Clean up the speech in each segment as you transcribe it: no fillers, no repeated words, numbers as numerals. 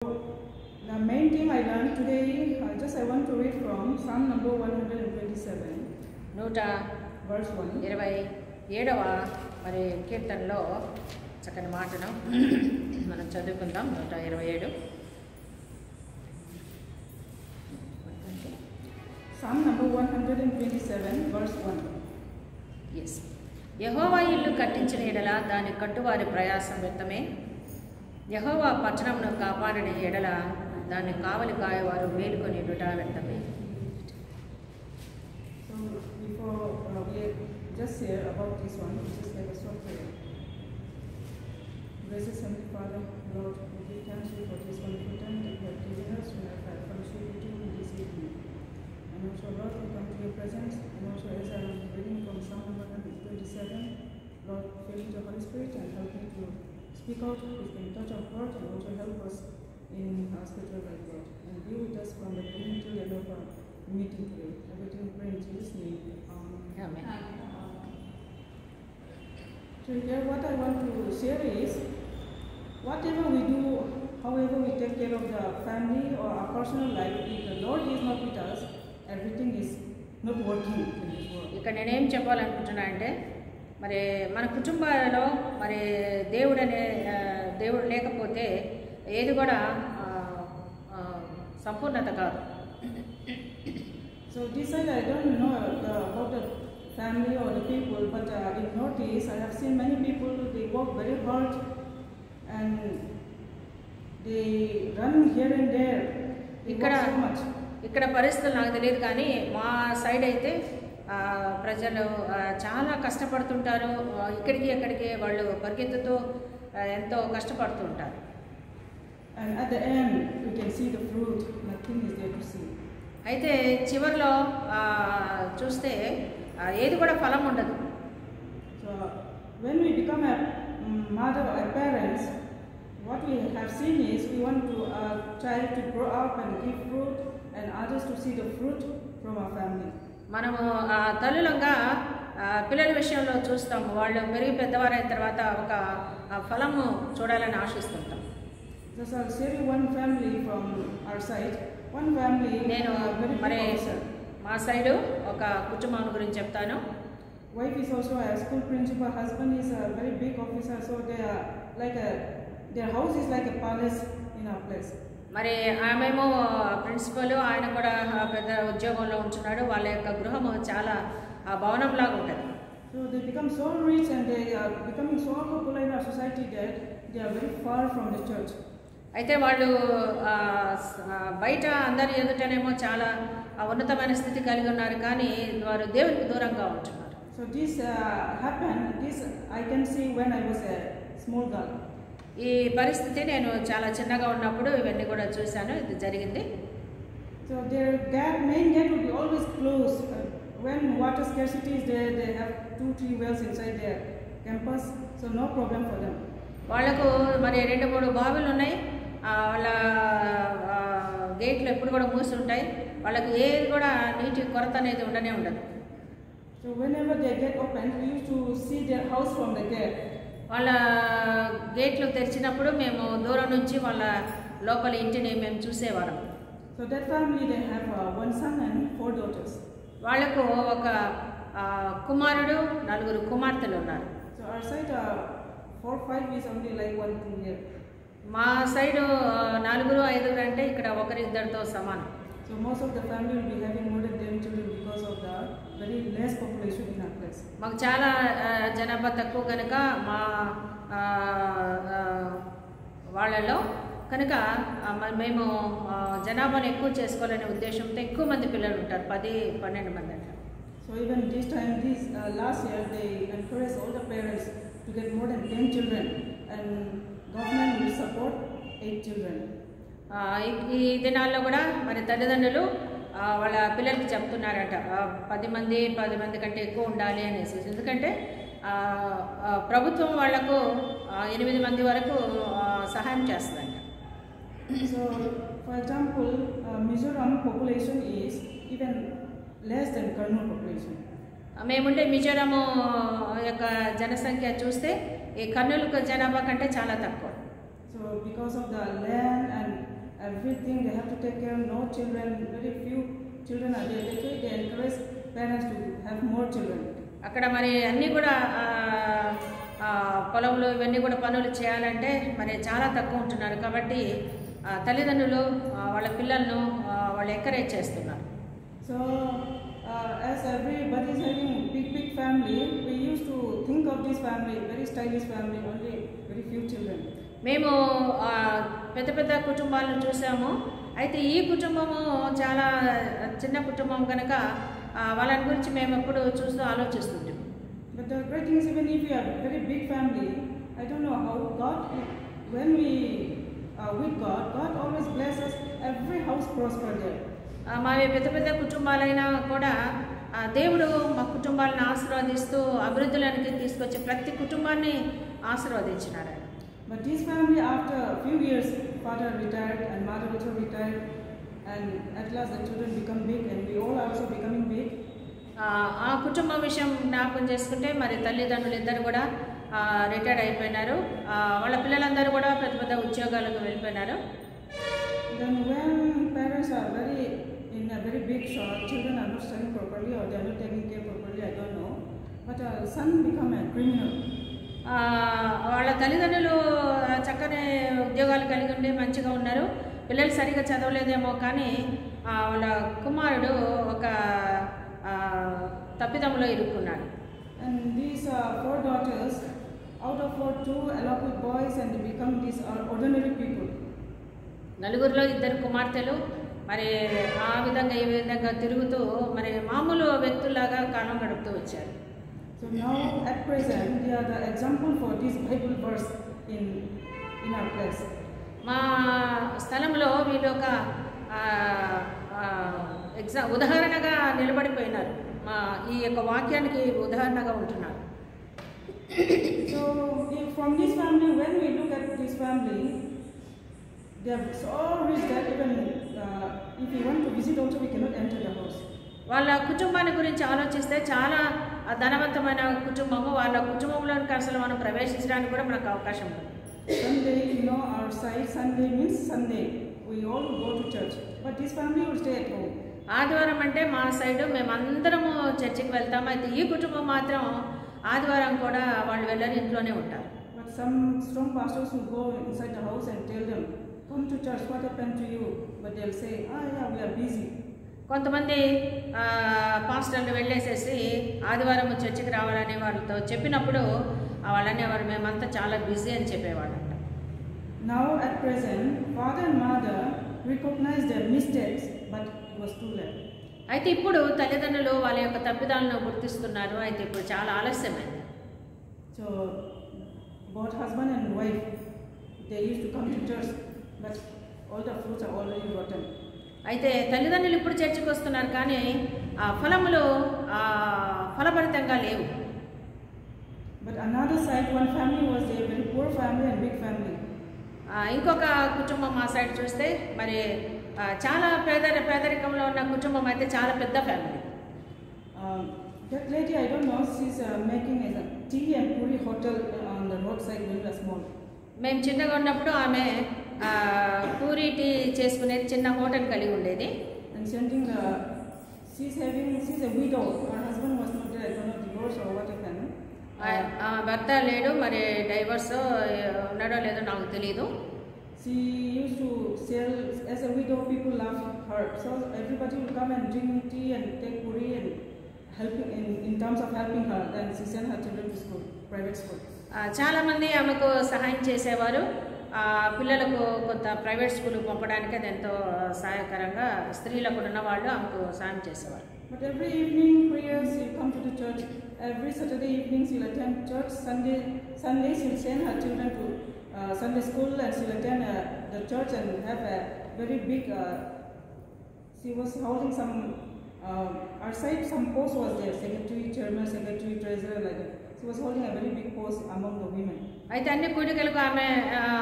The main theme I learned today, I want to read from Psalm number 127, verse 1. 27వ మరి కీర్తనలో చక్కని మాటను మనం చదువుకుందాం. 127 Psalm number 127, verse 1. yes. యెహోవా ఇల్లు కట్టించిన ఎడల దాని కట్టువారి ప్రయాసం వ్యర్థమే. యెహోవా పట్టణమును కాపాడిన ఎడల దాన్ని కావలి కాయవారు మేలుకొని వ్యర్థమే. So before we just hear about this one, we just have a short prayer. Gracious Heavenly Father, Lord, we give thanks to you for this wonderful time that you have given us to have fellowship with you in this evening. And also, Lord, we come to your presence, and also as I am reading from Psalm 127, Lord, fill me with the Holy Spirit and help me to speak out with the touch of heart, and also help us in our spiritual life, Lord. And be with us from the beginning till the end of our meeting today. Everything we pray in Jesus' name. Amen. So here what I want to share is, whatever we do, however we take care of the family or our personal life, if the Lord is not with us, everything is not working in this world. ఇక్కడ నేనేం చెప్పాలనుకుంటున్నా అంటే, మరి మన కుటుంబాలలో మరి దేవుడు లేకపోతే ఏది కూడా సంపూర్ణత కాదు. So this side I don't know about the family or the people, but in notice I have seen many people, they work very hard and they run here and there. They work so much. ఇక్కడ పరిస్థితులు నాకు తెలియదు, కానీ మా side అయితే ప్రజలు చాలా కష్టపడుతుంటారు. ఇక్కడికి ఎక్కడికి వాళ్ళు పరిగెత్తుతూ ఎంతో కష్టపడుతుంటారు. And at the end you can see the fruit, nothing is there to see. అయితే చివరిలో చూస్తే ఏది కూడా ఫలం ఉండదు. So when we become a mother or a parents, what we have seen is we want to child to grow up and give fruit and others to see the fruit from our family. మనము తల్లులంగా పిల్లల విషయంలో చూస్తాము, వాళ్ళు పెరిగి పెద్దవారైన తర్వాత ఒక ఫలము చూడాలని ఆశిస్తుంటాం. So I'll share you one family from our side. One family, నేను మరి మా సైడు ఒక కుటుంబం గురించి చెప్తాను. Wife is also a school principal, husband is a very big officer, so they are like their house is like a palace in our place. మరి ఆమెమో principal, ఆయన కూడా పెద్ద ఉద్యోగంలో ఉంటున్నాడు. వాళ్ళ యొక్క గృహము చాలా భవనంలాగా ఉంటుంది. So they become so rich and they are becoming so popular in our society that they are very far from the church. అయితే వాళ్ళు బయట అందరి ఎదుటనేమో చాలా ఉన్నతమైన స్థితి కలిగి ఉన్నారు, కానీ వారు దేవునికి దూరంగా ఉంటున్నారు. So this happened, this I can see when I was a small girl. ఈ పరిస్థితి నేను చాలా చిన్నగా ఉన్నప్పుడు ఇవన్నీ కూడా చూశాను, ఇది జరిగింది. So their main gate would be always closed. When water scarcity is there, they have 2-3 wells inside their campus, so no problem for them. వాళ్ళకు మరి 2-3 బావులు ఉన్నాయి. వాళ్ళ గేట్లు ఎప్పుడు కూడా మూసి ఉంటాయి. వాళ్ళకి ఏది కూడా నీటి కొరత అనేది ఉండనే ఉండదు. So whenever they get opened, we used to see their house from the gate. వాళ్ళ గేట్లు తెరిచినప్పుడు మేము దూరం నుంచి వాళ్ళ లోపల ఇంటిని మేము చూసేవాళ్ళం. So that family, they have one son and 4 daughters. వాళ్ళకు ఒక కుమారుడు 4 కుమార్తెలు ఉన్నారు. So our side 4-5 is only like 1-2 year. మా సైడు 4-5 అంటే ఇక్కడ 1-2తో సమానం. So most of the family will be having more than 10 children because of the very less population in our place. మాకు చాలా జనాభా తక్కువ కనుక మా వాళ్ళలో కనుక మేము జనాభాను ఎక్కువ చేసుకోవాలనే ఉద్దేశంతో ఎక్కువ మంది పిల్లలు ఉంటారు, 10-12 మంది అంటారు. So even this time, last year, they encouraged all the parents to get more than 10 children, and government will support 8 children. ఈ దినాల్లో కూడా మరి తల్లిదండ్రులు వాళ్ళ పిల్లలకి చెప్తున్నారట 10 మంది కంటే ఎక్కువ ఉండాలి అనేసి. ఎందుకంటే ప్రభుత్వం వాళ్లకు 8 మంది వరకు సహాయం చేస్తుందంట. So for example, Mizoram population is even less than Kannur population. మేముండే మిజోరాము యొక్క జనసంఖ్య చూస్తే ఈ కర్నూలు జనాభా కంటే చాలా తక్కువ. So because of the land and everything they have to take care of, no children, very few children are there. Actually, they encourage parents to have more children. అక్కడ మరి అన్నీ కూడా పొలంలో ఇవన్నీ కూడా పనులు చేయాలంటే మరి చాలా తక్కువ ఉంటున్నారు. కాబట్టి తల్లిదండ్రులు వాళ్ళ పిల్లలను వాళ్ళు ఎంకరేజ్ చేస్తున్నారు. So as everybody is having big family, we used to think of this family, very stylish family, only very few children. మేము పెద్ద కుటుంబాలను చూసాము. అయితే ఈ కుటుంబము చాలా చిన్న కుటుంబం కనుక వాళ్ళని గురించి మేము ఎప్పుడు చూస్తూ ఆలోచిస్తుంటాం. But the great thing is, even if you have a very big family, I don't know how God, when we are with God, God always blesses every house prosper there. మావి పెద్ద కుటుంబాలైనా కూడా దేవుడు మా కుటుంబాలను ఆశీర్వదిస్తూ అభివృద్ధిలోనికి తీసుకొచ్చి ప్రతి కుటుంబాన్ని ఆశీర్వదించినారు. But this family, after a few years, father retired and mother also retired, and at last the children become big and we all also becoming big. ఆ కుటుంబ విషయం జ్ఞాపకం చేసుకుంటే మరి తల్లిదండ్రులు ఇద్దరు కూడా రిటైర్డ్ అయిపోయినారు. వాళ్ళ పిల్లలందరూ కూడా పెద్ద ఉద్యోగాలకు వెళ్ళిపోయినారు. Then when parents are in a very big shop, children are not studying properly or they are not taking care properly, I don't know. But son become a criminal. వాళ్ళ తల్లిదండ్రులు చక్కని ఉద్యోగాలు కలిగి ఉండి మంచిగా ఉన్నారు. పిల్లలు సరిగా చదవలేదేమో కానీ వాళ్ళ కుమారుడు ఒక తప్పిదంలో ఇరుక్కున్నాడు. And these 4 daughters, out of 4, 2 along with boys and they become these ordinary people. నలుగురిలో 2 కుమార్తెలు మరి ఆ విధంగా ఈ విధంగా తిరుగుతూ మరి మామూలు వ్యక్తుల్లాగా కాలం గడుపుతూ వచ్చారు. So now at present they are the example for this Bible verse in our place. మా స్థలంలో వీళ్ళు ఒక ఉదాహరణగా నిలబడిపోయినారు. మా ఈ యొక్క వాక్యానికి ఉదాహరణగా ఉంటున్నారు. So from this family, when we look at this family, they are so rich that even if we want to visit also we cannot enter the house. వాళ్ళ కుటుంబాన్ని గురించి ఆలోచిస్తే చాలా ధనవంతమైన కుటుంబము. వాళ్ళ కుటుంబంలోనికి అసలు మనం ప్రవేశించడానికి కూడా మనకు అవకాశం ఉంది. Sunday, our side, Sunday means Sunday. We all go to church, but this family will stay at home. ఆదివారం అంటే మా సైడ్ మేమందరము చర్చికి వెళ్తాము. అయితే ఈ కుటుంబం మాత్రం ఆదివారం కూడా వాళ్ళు వెళ్ళని ఇంట్లోనే ఉంటారు. But some strong pastors will go inside the house and tell them, come to church, what happened to you? But they'll say, yeah, we are busy. కొంతమంది పాస్టర్లు వెళ్ళేసేసి ఆదివారం చర్చికి రావాలని వాళ్ళతో చెప్పినప్పుడు వాళ్ళని వారు మేమంతా చాలా బిజీ అని చెప్పేవాళ్ళంట. Now at present, father and mother recognize their mistakes, but it was too late. అయితే ఇప్పుడు తల్లిదండ్రులు వాళ్ళ యొక్క తప్పిదాలను గుర్తిస్తున్నారు. అయితే ఇప్పుడు చాలా ఆలస్యమైంది. So both husband and wife, they used to come to church, but all the fruits are already rotten. అయితే తల్లిదండ్రులు ఇప్పుడు చర్చికి వస్తున్నారు కానీ ఆ ఫలములు ఫలభరితంగా లేవు. But another side, one family was a very poor family and big family. ఇంకొక కుటుంబం మా సైడ్ చూస్తే మరి చాలా పేదరికంలో ఉన్న కుటుంబం అయితే చాలా పెద్ద family. That lady, I don't know, she's making a tea and puri hotel on the roadside when we were small. మేము చిన్నగా ఉన్నప్పుడు ఆమె పూరి టీ చేసుకునేది చిన్న హోటల్ కలిగి ఉండేది. And sending she's a widow. Her husband was not there, I don't know, divorce or what happened. భర్త లేడు, మరి డైవర్స్ ఉన్నాడో లేదో నాకు తెలియదు. She used to sell as a widow. People love her, so everybody would come and drink tea and take puri and helping in terms of helping her. Then she sent her children to school, private school. చాలా మంది ఆమెకు సహాయం చేసేవారు. పిల్లలకు కొంత private స్కూల్కి పంపడానికి అది ఎంతో సహాయకరంగా స్త్రీలకు ఉన్న వాళ్ళు ఆమెకు సహాయం చేసేవారు. But every evening prayers, she'll come to the church. Every Saturday evening she'll attend church. Sunday she'll send her children to Sunday school and she'll attend the church and have a very big. She was holding some. Our side some post was there, secretary, chairman, secretary, treasurer, like that. She was holding a very big post among the women. అయితే అన్ని కూడికలకు ఆమె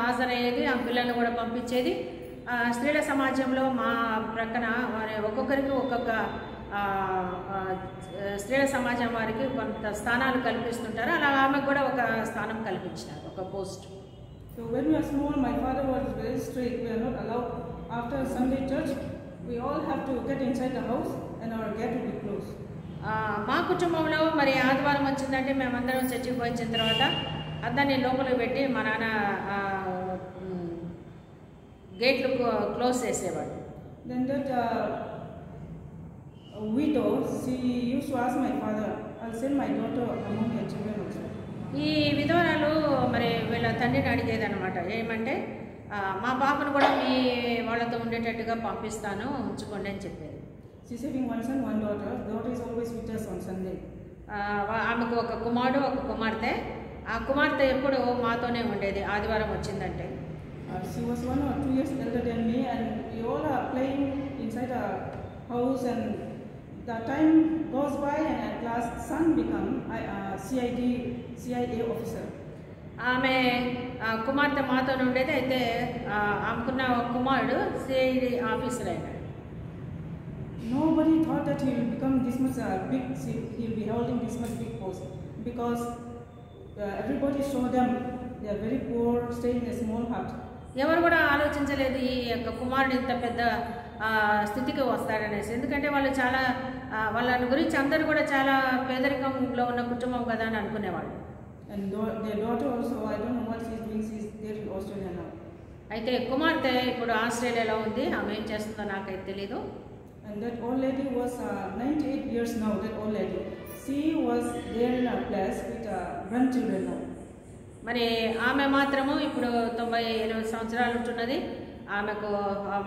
హాజరయ్యేది, ఆ పిల్లలను కూడా పంపించేది. స్త్రీల సమాజంలో మా ప్రక్కన ఒక్కొక్కరికి ఒక్కొక్క స్త్రీల సమాజం వారికి కొంత స్థానాలు కల్పిస్తుంటారు. అలా ఆమెకు కూడా ఒక స్థానం కల్పించినారు, ఒక post. So when we were small, my father was very strict. We are not allowed after Sunday church, we all have to get inside the house and our gate will be closed. మా కుటుంబంలో మరి ఆదివారం వచ్చిందంటే మేమందరం చర్చికి వచ్చిన తర్వాత అందరినీ లోపలికి పెట్టి మా నాన్న గేట్లు క్లోజ్ చేసేవాడు. Then that widow, she used to ask my father, I'll send my daughter among your children also. ఈ విధవరాలు మరి వీళ్ళ తండ్రిని అడిగేదన్నమాట, ఏమంటే మా పాపను కూడా మీ వాళ్ళతో ఉండేటట్టుగా పంపిస్తాను, ఉంచుకోండి అని చెప్పేది. She's having one son, one daughter. Daughter is always with us on Sunday. ఆమెకు ఒక కుమారుడు ఒక కుమార్తె. ఆ కుమార్తె ఎప్పుడు మాతోనే ఉండేది ఆదివారం వచ్చిందంటే. She was 1 or 2 years elder than me, and we all are playing inside the house, and the time goes by, and at last son become CIA officer. ఆమె కుమార్తె మాతోనే ఉండేది. అయితే ఆమెకున్న కుమారుడు సిఐడి ఆఫీసర్ అయినాడు. Nobody thought that he will become this much big, he will be holding this much big post, because everybody saw them, they are very poor, staying in a small hut. ఎవరు కూడా ఆలోచించలేదు ఈ యొక్క కుమారుడు ఇంత పెద్ద స్థితికి వస్తాడనేసి. ఎందుకంటే వాళ్ళు చాలా వాళ్ళని గురించి అందరూ కూడా చాలా పేదరికంలో ఉన్న కుటుంబం కదా అని అనుకునేవాళ్ళు. And their daughter also, I don't know what she is doing, she is there in Australia now. అయితే కుమార్తె ఇప్పుడు ఆస్ట్రేలియాలో ఉంది, ఆమె ఏం చేస్తుందో నాకైతే తెలీదు. And that old lady was 98 years now, that old lady. She was there in her place with grandchildren now. మరి ఆమె మాత్రము ఇప్పుడు 98 సంవత్సరాలు ఉంటున్నది. ఆమెకు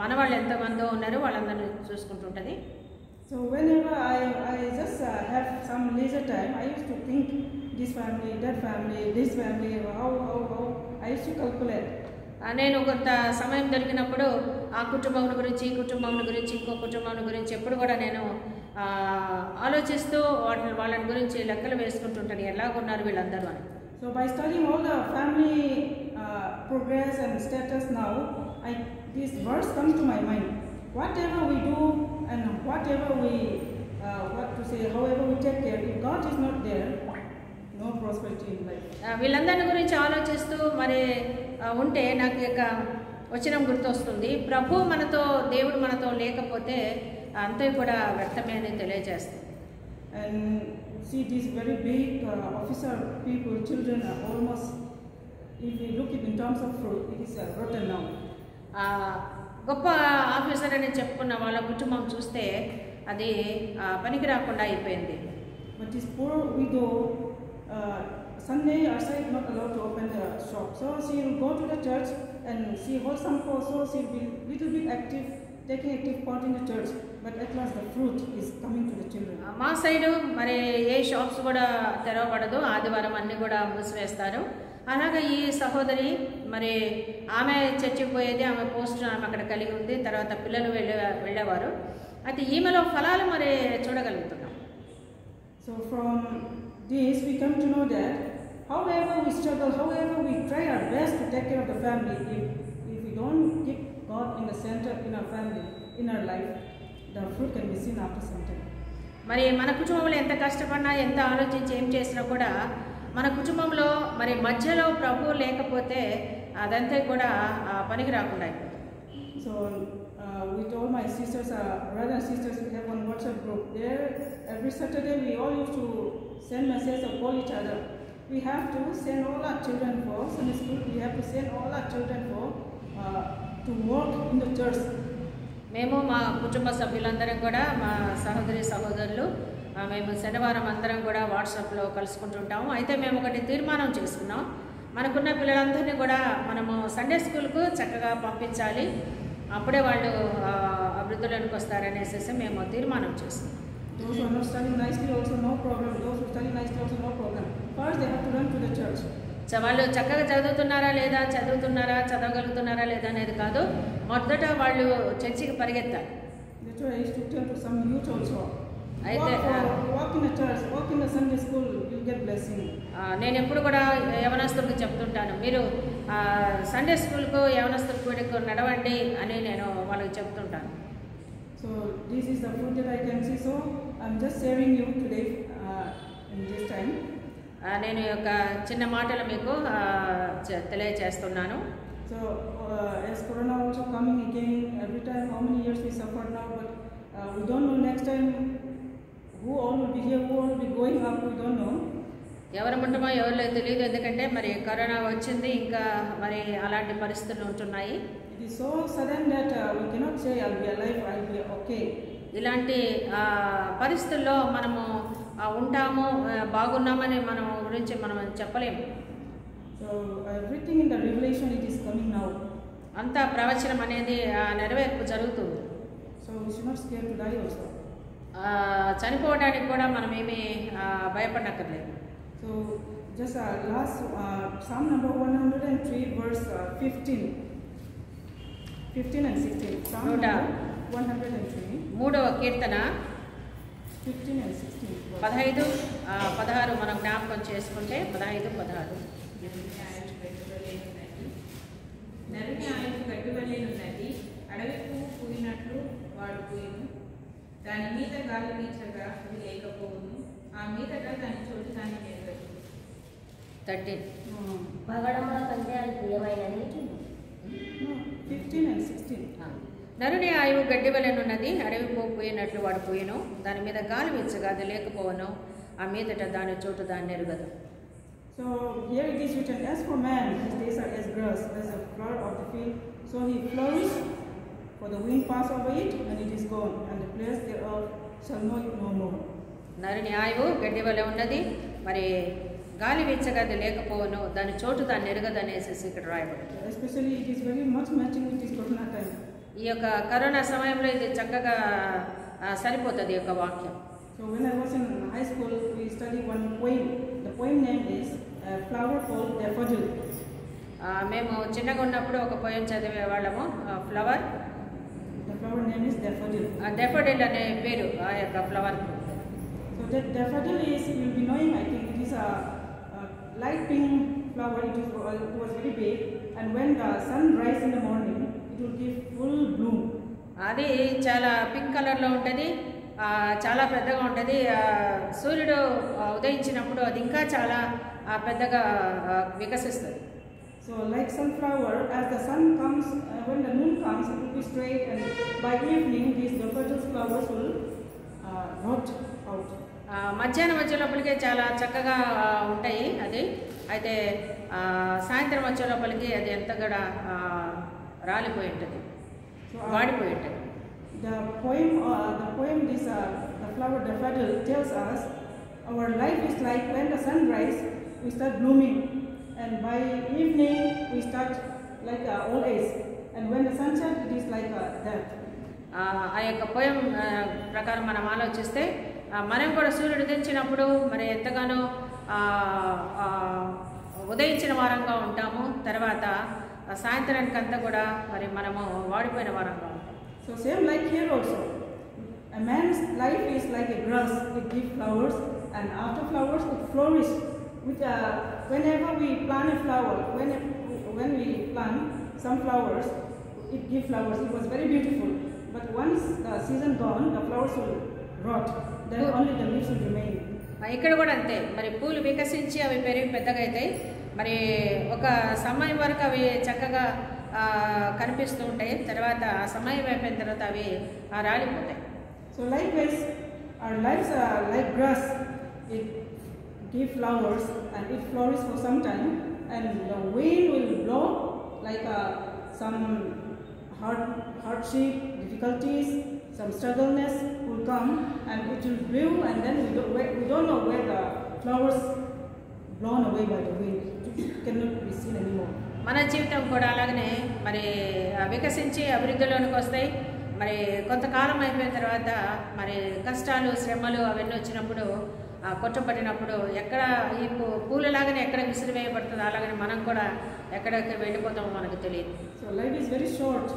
మనవాళ్ళు ఎంతమందో ఉన్నారు, వాళ్ళందరినీ చూసుకుంటుంటుంది. So whenever I just have some leisure time, I used to think this family, that family, this family, how, I used to calculate. నేను కొంత సమయం దొరికినప్పుడు ఆ కుటుంబం గురించి, ఈ కుటుంబం గురించి, ఇంకో కుటుంబం గురించి ఎప్పుడు కూడా నేను ఆలోచిస్తూ వాళ్ళని గురించి లెక్కలు వేసుకుంటుంటాను, ఎలాగున్నారు వీళ్ళందరూ అని. So by studying all the family progress and status now, this verse comes to my mind. Whatever we do and whatever we, however we take care, if God is not there, no prosperity in life. వీళ్ళందరి గురించి ఆలోచిస్తూ మరి ఉంటే నాకు యొక్క వచనం గుర్తొస్తుంది, ప్రభు మనతో, దేవుడు మనతో లేకపోతే అంతా కూడా వ్యర్థమే అని తెలియజేస్తుంది. And see, these very big officer people, children are almost, if we look at in terms of fruit, it is rotten now. గొప్ప ఆఫీసర్ అని చెప్పుకున్న వాళ్ళ కుటుంబం చూస్తే అది పనికి రాకుండా అయిపోయింది. But this poor widow, Sunday outside not allowed to open the shop, so she will go to the church and she holds some course, so she will be little bit active, taking active part in the church, but at last the fruit is coming to the children. మా side మరి ఏ shops కూడా తెరవబడదు, ఆదివారం అన్నీ కూడా మూసివేస్తారు. అలాగే ఈ సహోదరి మరి ఆమె చర్చికి పోయేది, ఆమె పోస్ట్ ఆమె అక్కడ కలిగి ఉంది, తర్వాత పిల్లలు వెళ్ళేవారు. అయితే ఈమెలో ఫలాలు మరి చూడగలుగుతున్నాం. So from this we come to know that however we struggle, however we try our best to take care of the family, if we don't keep God in the center in our family, in our life, the fruit can be seen after some time. మరి మన కుటుంబంలో ఎంత కష్టపడినా, ఎంత ఆలోచించి ఏం చేసినా కూడా మన కుటుంబంలో మరి మధ్యలో ప్రభు లేకపోతే అదంతా కూడా పనికి రాకుండా అయిపోతుంది. So with all my sisters, brothers and sisters, we have one WhatsApp group. There every Saturday we all used to send messages or call each other. We have to send all our children for Sunday school. We have to send all our children for to work in the church. మేము మా కుటుంబ సభ్యులందరం కూడా, మా సహోదరి సహోదరులు, మేము శనివారం అందరం కూడా వాట్సాప్లో కలుసుకుంటుంటాము. అయితే మేము ఒకటి తీర్మానం చేసుకున్నాం, మనకున్న పిల్లలందరినీ కూడా మనము సండే స్కూల్కు చక్కగా పంపించాలి, అప్పుడే వాళ్ళు అభివృద్ధిలోనికి వస్తారనేసి మేము తీర్మానం చేసుకున్నాం. Those who are not studying nicely also no problem. Those who study nicely also no problem. First they have to run to the church. వాళ్ళు చక్కగా చదువుతున్నారా లేదా, చదవగలుగుతున్నారా లేదా అనేది కాదు, మొదట వాళ్ళు చర్చికి పరిగెత్తాలి. That's why I used to tell to some youth also. అయితే walk in the church, walk in the Sunday school, you'll get blessing. నేను ఎప్పుడు కూడా యవనస్తులకు చెప్తుంటాను, మీరు సండే స్కూల్కు యవనస్తుల కూడికి నడవండి అని నేను వాళ్ళకి చెప్తుంటాను. So this is the fruit that I can see. So I'm just sharing you today in this time. నేను యొక్క చిన్న మాటలు మీకు తెలియజేస్తున్నాను. So as Corona also coming again, every time how many suffered now, but we don't know next time who all will be here, who all will be going up, we don't know. ఎవరు ఉంటామో ఎవరో తెలియదు, ఎందుకంటే మరి corona వచ్చింది, ఇంకా మరి అలాంటి పరిస్థితులు ఉంటున్నాయి. It is so sudden that we cannot say I'll be alive, I'll be okay. ఇలాంటి పరిస్థితుల్లో మనము ఉంటాము, బాగున్నామని మనం గురించి మనం చెప్పలేము. So everything in the revelation it is coming now. అంతా ప్రవచనం అనేది నెరవేర్పు జరుగుతుంది. So we should not scare to die also. చనిపోవడానికి కూడా మనం ఏమీ భయపడక్కర్లేదు. So just last Psalm number 103 verse 15 and 16. Psalm number 103. మూడవ కీర్తన 15 and 16. 15, 16 మనం జ్ఞాపకం చేసుకుంటే 15, 16. నరుని ఆయువు గడ్డివలెనున్నది, అడవి పువ్వు పూయినట్లు వాడు పూయను. దాని మీద గాలి వీచగా అది లేకపోవును, ఆ మీదట దాని చోటు దాన్ని నెరవేరు. 13. పగడముల కంటే అది ప్రియమైనది. 15 and 16. నరుని ఆయువు గడ్డి వలెనున్నది, అడవి పువ్వు పూయినట్లు వాడు పూయను. దాని మీద గాలి వీచగా అది లేకపోవను, ఆ మీదట దాని చోటు దాన్ని ఎరుగదు. So here it is written, as for man, his days are as grass, as a flower of the field. So he flourishes, for the wind pass over it, and it is gone, and the place thereof shall know it no more. నరుని ఆయువు గడ్డి వలె ఉన్నది, మరి గాలి వీచగా అది లేకపోవను, దాని చోటు దాన్ని ఎరుగదు అనేసి ఇక్కడ రాయబడింది. Especially it is very much matching with this corona time. ఈ యొక్క కరోనా సమయంలో ఇది చక్కగా సరిపోతుంది ఈ యొక్క వాక్యం. So when I was in high school, we studied one poem. The poem name is Flower Called Daffodil. మేము చిన్నగా ఉన్నప్పుడు ఒక పోయం చదివే వాళ్ళము, flower. The flower name is daffodil. డెఫోడిల్ అనే పేరు ఆ యొక్క flower. So that daffodil is, you'll be knowing, I think it is a light pink flower. It was very big, and when the sun rises in the morning, it will give full bloom. అది చాలా pink కలర్లో ఉంటుంది, చాలా పెద్దగా ఉంటుంది. సూర్యుడు ఉదయించినప్పుడు అది ఇంకా చాలా పెద్దగా వికసిస్తుంది. So like sunflower, as the sun comes, when the moon comes, it will be straight, and by evening these daffodil flowers will rot out. మధ్యాహ్నం వచ్చేలోపలికి చాలా చక్కగా ఉంటాయి అది, అయితే సాయంత్రం వచ్చేలోపలికి అది ఎంత కూడా రాలిపోయి ఉంటుంది, వాడిపోయి ఉంటుంది. The poem is the flower daffodil tells us our life is like when the sun rises, we start blooming, and by evening we start like old age, and when the sun sets, it is like death. ఆ యొక్క poem ప్రకారం మనం ఆలోచిస్తే మనం కూడా సూర్యుడు ఉదయించినప్పుడు మరి ఎంతగానో ఉదయించిన వారంగా ఉంటాము, తర్వాత సాయంత్రానికి అంతా కూడా మరి మనము వాడిపోయిన వారంగా ఉంటాం. So same like here also, a man's life is like a grass, it gives flowers, and after flowers it flourishes. With whenever we plant a flower, when we plant some flowers, it gives flowers. It was very beautiful, but once the season gone, the flowers will rot. Then only the leaves will remain. ఇక్కడ కూడా అంతే, మరి పూలు వికసించి అవి పెరిగి పెద్దగా అవుతాయి, మరి ఒక సమయం వరకు అవి చక్కగా కనిపిస్తూ ఉంటాయి, తర్వాత ఆ సమయం అయిపోయిన తర్వాత అవి రాలిపోతాయి. So likewise, our lives are like grass. It gives flowers and it flourishes for some time, and the wind will blow like some hardship, difficulties, some struggleness will come, and it will bloom, and then we don't know where the flowers blown away by the wind. It cannot be seen anymore. మన జీవితం కూడా అలాగనే మరి వికసించి అభివృద్ధిలోనికి వస్తాయి. మరి కొంతకాలం అయిపోయిన తర్వాత మరి కష్టాలు, శ్రమలు అవన్నీ వచ్చినప్పుడు, కొట్టబడినప్పుడు ఎక్కడ ఈ పూలలాగానే ఎక్కడ విసిరివేయబడుతుందో అలాగనే మనం కూడా ఎక్కడికి వెళ్ళిపోతామో మనకు తెలియదు. So life is very short.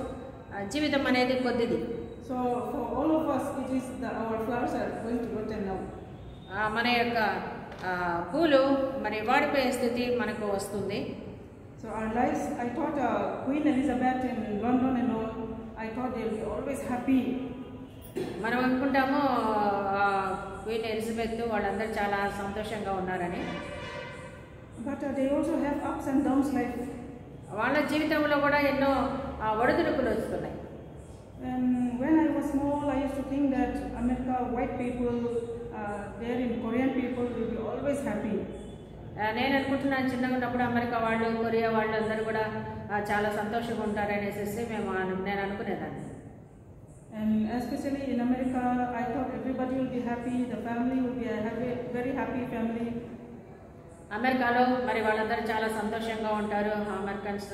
జీవితం అనేది కొద్దిది. So for all of us, it is our flowers are going to rot now. మన యొక్క పూలు మరి వాడిపోయే స్థితి మనకు వస్తుంది. So our lives, I thought Queen Elizabeth in London and all, I thought they'll be always happy. మనం అనుకుంటాము queen Elizabeth వాళ్ళందరూ చాలా సంతోషంగా ఉన్నారని. But they also have ups and downs like. వాళ్ళ జీవితంలో కూడా ఎన్నో ఒడిదుడుకులు వస్తున్నాయి. When I was that America, white people, there in Korean people will be always happy. నేను అనుకుంటున్నాను చిన్నగా ఉన్నప్పుడు అమెరికా వాళ్ళు కొరియా వాళ్ళు అందరూ కూడా చాలా సంతోషంగా ఉంటారనేసి నేను అనుకునేదాన్ని. And especially in America, I thought everybody will be happy, the family will be a very happy family. అమెరికాలో మరి వాళ్ళందరూ చాలా సంతోషంగా ఉంటారు, అమెరికన్స్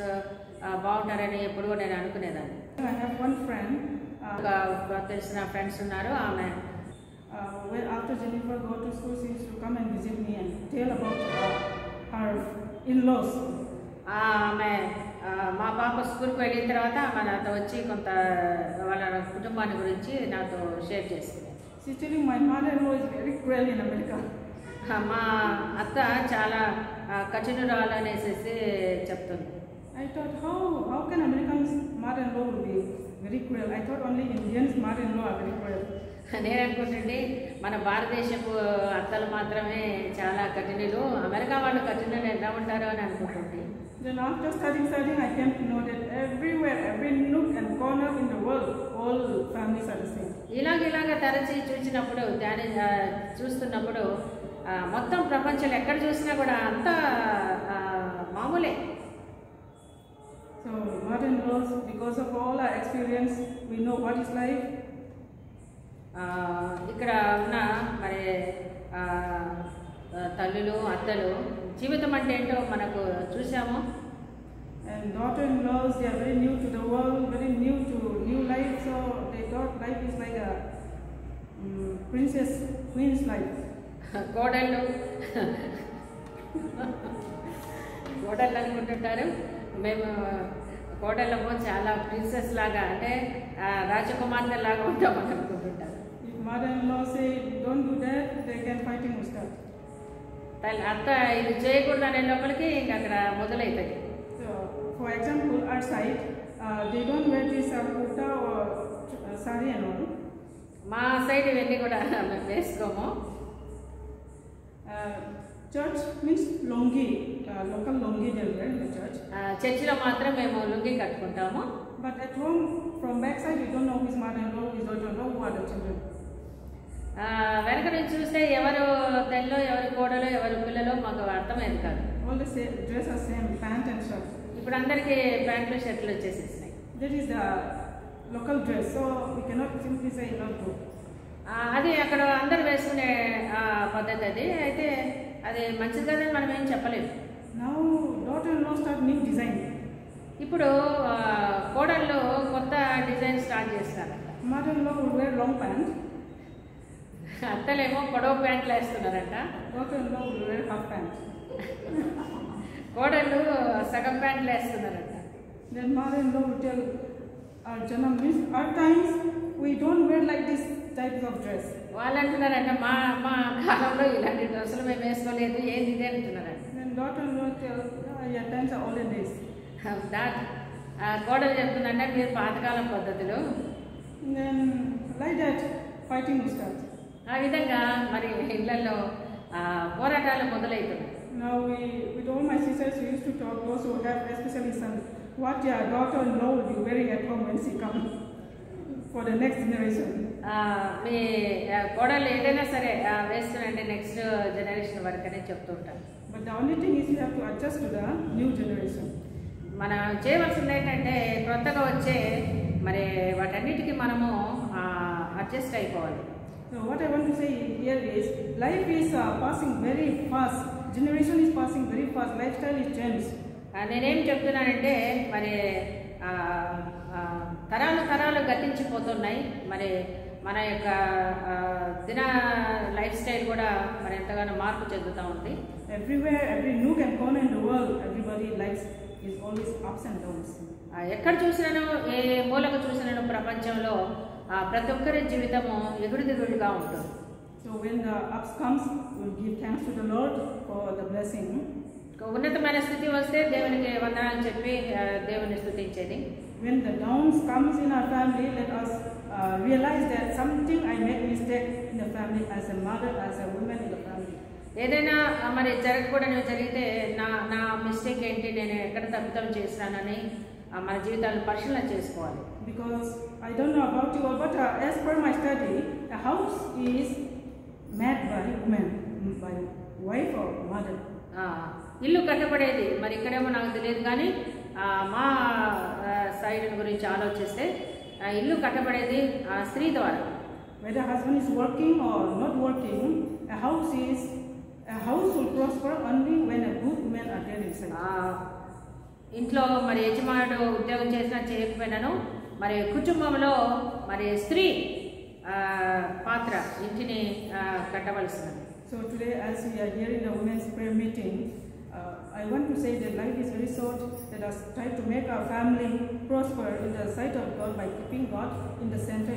బాగుంటారని ఎప్పుడు నేను అనుకునేదాన్ని. I have one friend. తెలిసిన ఫ్రెండ్స్ ఉన్నారు. ఆమె after Jennifer go to school, she used to come and visit me and tell about her in-laws. ఆమె మా పాప స్కూల్కి వెళ్ళిన తర్వాత నాతో వచ్చి కొంత వాళ్ళ కుటుంబాన్ని గురించి నాతో షేర్ చేసింది. She telling my mother-in-law is very cruel in America. మా అత్త చాలా కఠినురాలు అనేసి చెప్తుంది. I thought how can Americans mother-in-law will be very cruel? I thought only Indians mother-in-law are very cruel. నేను అనుకుంటుండే మన భారతదేశపు అత్తలు మాత్రమే చాలా కఠినులు, అమెరికా వాళ్ళు కఠినులు ఎలా ఉంటారు అని అనుకుంటుంటే. Then after studying, I came to know that everywhere, every nook and corner in the world, all families are the same. ఇలాగ తరచి చూసినప్పుడు చూస్తున్నప్పుడు మొత్తం ప్రపంచంలో ఎక్కడ చూసినా కూడా అంతా మామూలే. So mother-in-laws, because of all our experience, we know what is life. ఇక్కడ ఉన్న మరి తల్లులు అత్తలు జీవితం అంటే ఏంటో మనకు చూసాము. And daughter-in-laws, they are very new to the world, very new to new life, so they thought life is like a princess, queen's life. కోడళ్ళు అనుకుంటుంటారు, మేము కోడళ్ళము చాలా ప్రిన్సెస్ లాగా అంటే రాజకుమార్తె లాగా ఉంటామని అనుకుంటుంటారు. If mother-in-law say don't do that, they can fighting will start. అత్త ఇది చేయకూడదు అనే లోపలికి ఇంక అక్కడ మొదలవుతుంది. So for example, outside they don't wear this kurta or sari and all. మా సైడ్ ఇవన్నీ కూడా మేము వేసుకోము. Church means longi, local longi they wear in the church. చర్చిలో మాత్రం మేము lungi కట్టుకుంటాము. But at home, from backside, we don't know who is mother-in-law, who is daughter-in-law, who are the children. వెనక నుంచి చూస్తే ఎవరు తల్లిలో ఎవరు కోడలో ఎవరు పిల్లలో మాకు అర్థమైంది కాదు. All the same dress are same, pant and shirt. ఇప్పుడు అందరికీ ప్యాంట్లు షర్ట్లు వచ్చేసేసినాయి. That is the local dress, so we cannot simply say not good. అది అక్కడ అందరు వేసుకునే పద్ధతి అది, అయితే అది మంచిది కాదని మనం ఏం చెప్పలేము. Now daughter-in-law start new design. ఇప్పుడు కోడళ్ళు కొత్త డిజైన్ స్టార్ట్ చేస్తారు. Mother-in-law will wear long pant. అత్తలేమో పొడవు ప్యాంట్లు వేస్తున్నారంట, Daughter-in-law will wear half pant. కోడళ్ళు సగం ప్యాంట్లు వేస్తున్నారంట. Then mother-in-law will tell our Janam means our times we don't wear like this types of dress. వాళ్ళు అంటున్నారంట మా కాలంలో ఇలాంటి డ్రెస్సులు మేము వేసుకోలేదు, ఏంది ఇదే అంటున్నారంట. Then daughter-in-law tell your times are olden days. కోడలు చెప్తుందంటే మీరు పాతకాలం పద్ధతులు. Then like that fighting will start. ఆ విధంగా మరి ఇళ్లలో పోరాటాలు మొదలవుతున్నాయి. Now with all my sisters, we used to talk, those who have especially son, what your daughter-in-law will be wearing at home when she comes for the next generation. మీ కోడలు ఏదైనా సరే వేస్తున్నంటే next generation వరకనే చెప్తూ ఉంటాను. But the only thing is you have to adjust to the new generation. మనం చేయవలసింది ఏంటంటే కొత్తగా వచ్చే మరి వాటన్నిటికీ మనము అడ్జస్ట్ అయిపోవాలి. So what I want to say here is life is passing very fast. Generation is passing very fast. Lifestyle is changed. నేనేం చెప్తున్నానంటే మరి తరాలు గతించిపోతున్నాయి. మరి మన యొక్క దిన లైఫ్ స్టైల్ కూడా మరి ఎంతగానో మార్పు చెందుతూ ఉంది. Everywhere, every nook and corner in the world, everybody lives is always ups and downs. ఎక్కడ చూసినాను, ఏ మూలకు చూసినాను ప్రపంచంలో ప్రతి ఒక్కరి జీవితము ఎగురుదిగుడుగా ఉంటుంది. So when the ups comes, we'll give thanks to the Lord for the blessing. ఉన్నతమైన స్థితి వస్తే దేవునికి వందనాలు చెప్పి దేవుని స్తుతించేది. When the downs comes in our family, let us realize that something I made mistake in the family as a mother, as a woman in the family. ఏదైనా మరి జరగకూడని జరిగితే నా మిస్టేక్ ఏంటి, నేను ఎక్కడ తప్పిదం చేశానని మన జీవితాలను పరిశీలన చేసుకోవాలి. because I don't know about you, but as per my study, a house is made by women, by wife or mother. ఇల్లు కట్టబడేది మరి ఇక్కడేమో నాకు తెలియదు కానీ మా సైడ్ గురించి ఆలోచిస్తే ఇల్లు కట్టబడేది స్త్రీ ద్వారా. Whether husband is working or not working, a house will prosper only when a good woman are there inside. ఇంట్లో మరి యజమానుడు ఉద్యోగం చేసినా చేయకపోయినాను మరి కుటుంబంలో మరి స్త్రీ పాత్ర ఇంటిని కట్టవలసినది. So today, as we are here in the women's prayer meeting, I want to say that life is very short. Let us try to make our family prosper in the sight of God by keeping God in the center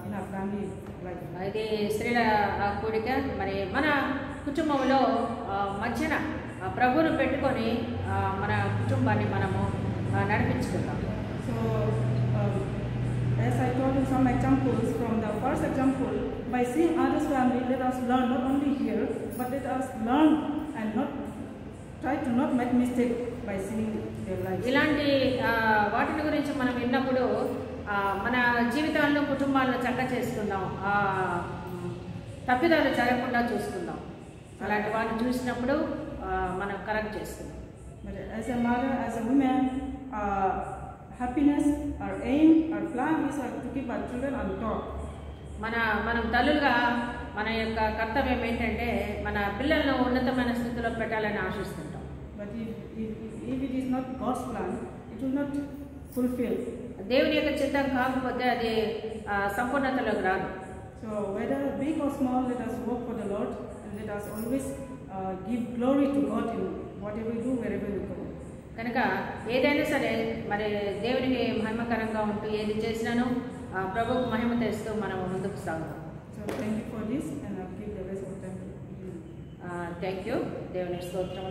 in our family life. ఇది స్త్రీల కూడిక. మరి మన కుటుంబంలో మధ్యన ప్రభువును పెట్టుకొని మన కుటుంబాన్ని మనము నడిపించుకుంటాం. So as I told you some examples, from the first example, by seeing others' family, let us learn not only here, but let us learn and not try to not make mistake by seeing their lives. ఇలాంటి వాటిని గురించి మనం విన్నప్పుడు మన జీవితాల్లో కుటుంబాలను చక్క చేసుకుందాం, తప్పిదాలు జరగకుండా చూసుకుందాం. అలాంటి వాళ్ళని చూసినప్పుడు మనం కరెక్ట్ చేసుకుందాం. But as a mother, as a woman, happiness, our aim, our plan is to keep our children on top. మనం తల్లులుగా మన యొక్క కర్తవ్యం ఏంటంటే మన పిల్లలను ఉన్నతమైన స్థితిలో పెట్టాలని ఆశిస్తుంటాం. But if it is not God's plan, it will not fulfill. దేవుని యొక్క చిత్తం కాకపోతే అది సంపూర్ణతలోకి రాదు. So whether big or small, let us work for the Lord and let us always give glory to God in whatever we do, wherever we go. కనుక ఏదైనా సరే మరి దేవునికి మహిమకరంగా ఉంటూ ఏది చేసినాను ప్రభువుకు మహిమ తెస్తూ మనం ముందుకు సాగుతాం. So thank you for this, and I'll give the rest of the time to you. Thank you. దేవుని స్తోత్రం.